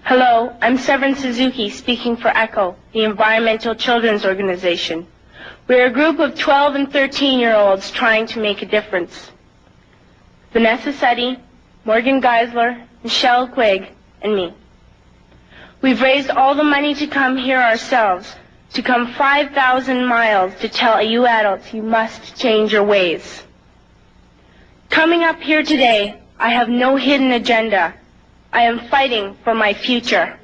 Hello, I'm Severin Suzuki speaking for ECHO, the Environmental Children's Organization. We're a group of 12 and 13-year-olds trying to make a difference. Vanessa Seti, Morgan Geisler, Michelle Quigg, and me. We've raised all the money to come here ourselves, to come 5,000 miles to tell you adults you must change your ways. Coming up here today, I have no hidden agenda. I am fighting for my future.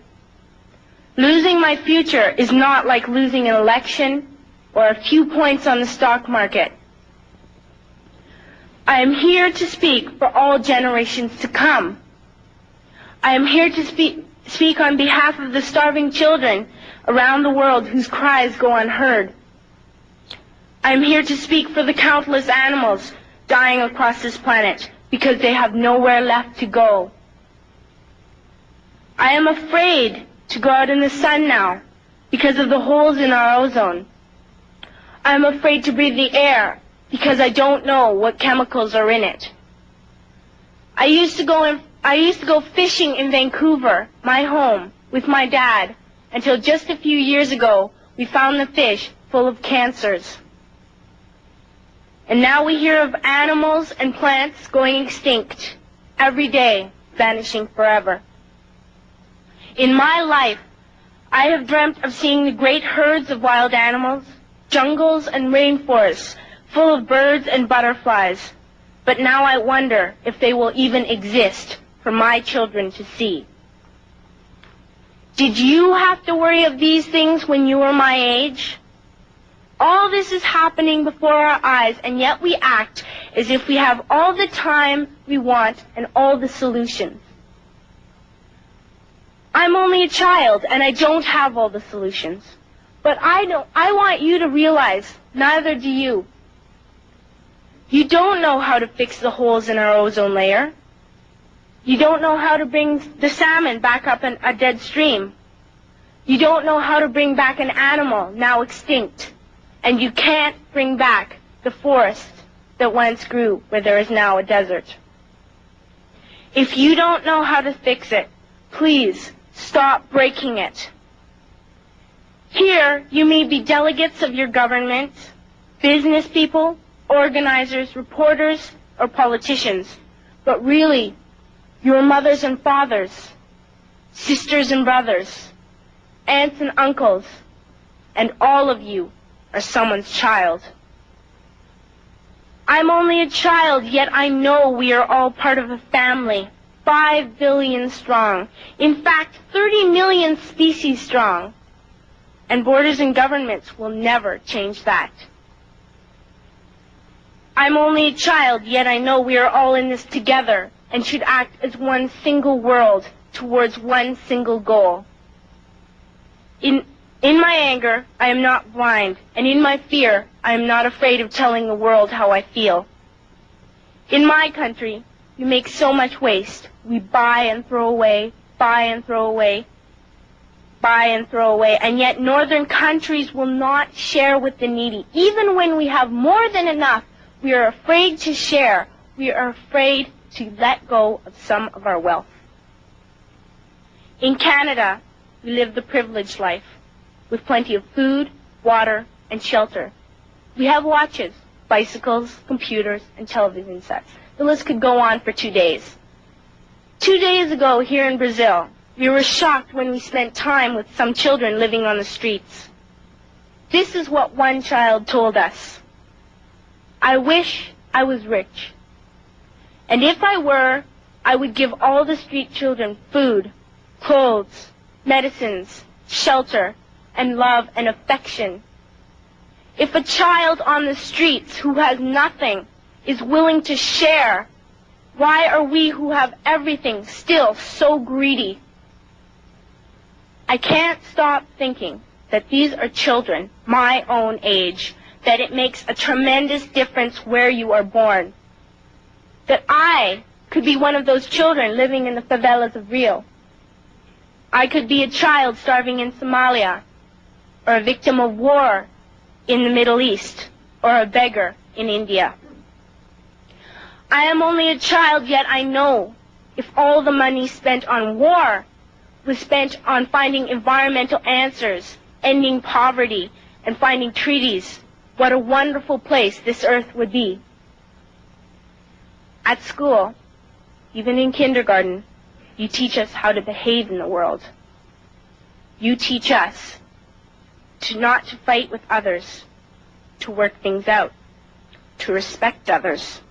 Losing my future is not like losing an election or a few points on the stock market. I am here to speak for all generations to come. I am here to speak on behalf of the starving children around the world whose cries go unheard. I am here to speak for the countless animals dying across this planet because they have nowhere left to go. I am afraid to go out in the sun now because of the holes in our ozone. I am afraid to breathe the air because I don't know what chemicals are in it. I used to go fishing in Vancouver, my home, with my dad, until just a few years ago we found the fish full of cancers. And now we hear of animals and plants going extinct, every day vanishing forever. In my life, I have dreamt of seeing the great herds of wild animals, jungles and rainforests full of birds and butterflies. But now I wonder if they will even exist for my children to see. Did you have to worry of these things when you were my age? All this is happening before our eyes, and yet we act as if we have all the time we want and all the solutions. I'm only a child, and I don't have all the solutions. But I want you to realize, neither do you. You don't know how to fix the holes in our ozone layer. You don't know how to bring the salmon back up in a dead stream. You don't know how to bring back an animal now extinct. And you can't bring back the forest that once grew where there is now a desert. If you don't know how to fix it, please stop breaking it. Here, you may be delegates of your government, business people, organizers, reporters, or politicians, but really, your mothers and fathers, sisters and brothers, aunts and uncles, and all of you are someone's child. I'm only a child, yet I know we are all part of a family, 5 billion strong. In fact, 30 million species strong. And borders and governments will never change that. I'm only a child, yet I know we are all in this together and should act as one single world towards one single goal. In my anger, I am not blind, and in my fear, I am not afraid of telling the world how I feel. In my country, we make so much waste. We buy and throw away, buy and throw away, buy and throw away, and yet northern countries will not share with the needy. Even when we have more than enough, we are afraid to share. We are afraid to let go of some of our wealth. In Canada, we live the privileged life, with plenty of food, water, and shelter. We have watches, bicycles, computers, and television sets. The list could go on for 2 days. 2 days ago, here in Brazil, we were shocked when we spent time with some children living on the streets. This is what one child told us. I wish I was rich. And if I were, I would give all the street children food, clothes, medicines, shelter, and love and affection. If a child on the streets who has nothing is willing to share, why are we who have everything still so greedy? I can't stop thinking that these are children my own age, that it makes a tremendous difference where you are born. That I could be one of those children living in the favelas of Rio. I could be a child starving in Somalia, or a victim of war in the Middle East, or a beggar in India. I am only a child, yet I know if all the money spent on war was spent on finding environmental answers, ending poverty, and finding treaties, what a wonderful place this earth would be. At school, even in kindergarten, you teach us how to behave in the world. You teach us not to fight with others, to work things out, to respect others,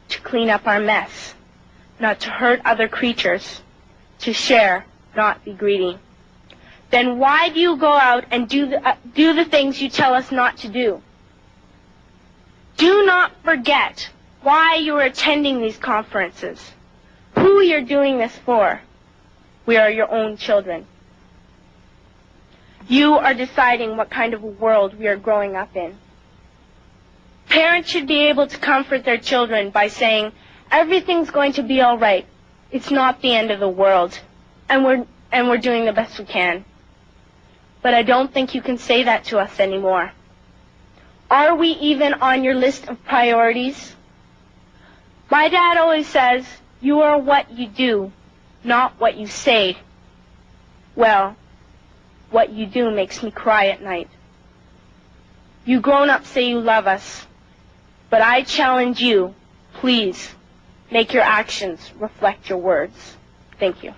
to clean up our mess, not to hurt other creatures, to share, not be greedy. Then why do you go out and do the things you tell us not to do? Do not forget why you are attending these conferences, who you're doing this for. We are your own children. You are deciding what kind of a world we are growing up in. Parents should be able to comfort their children by saying, everything's going to be all right. It's not the end of the world, and we're doing the best we can. But I don't think you can say that to us anymore. Are we even on your list of priorities? My dad always says, you are what you do, not what you say. Well, what you do makes me cry at night. You grown-ups say you love us, but I challenge you, please, make your actions reflect your words. Thank you.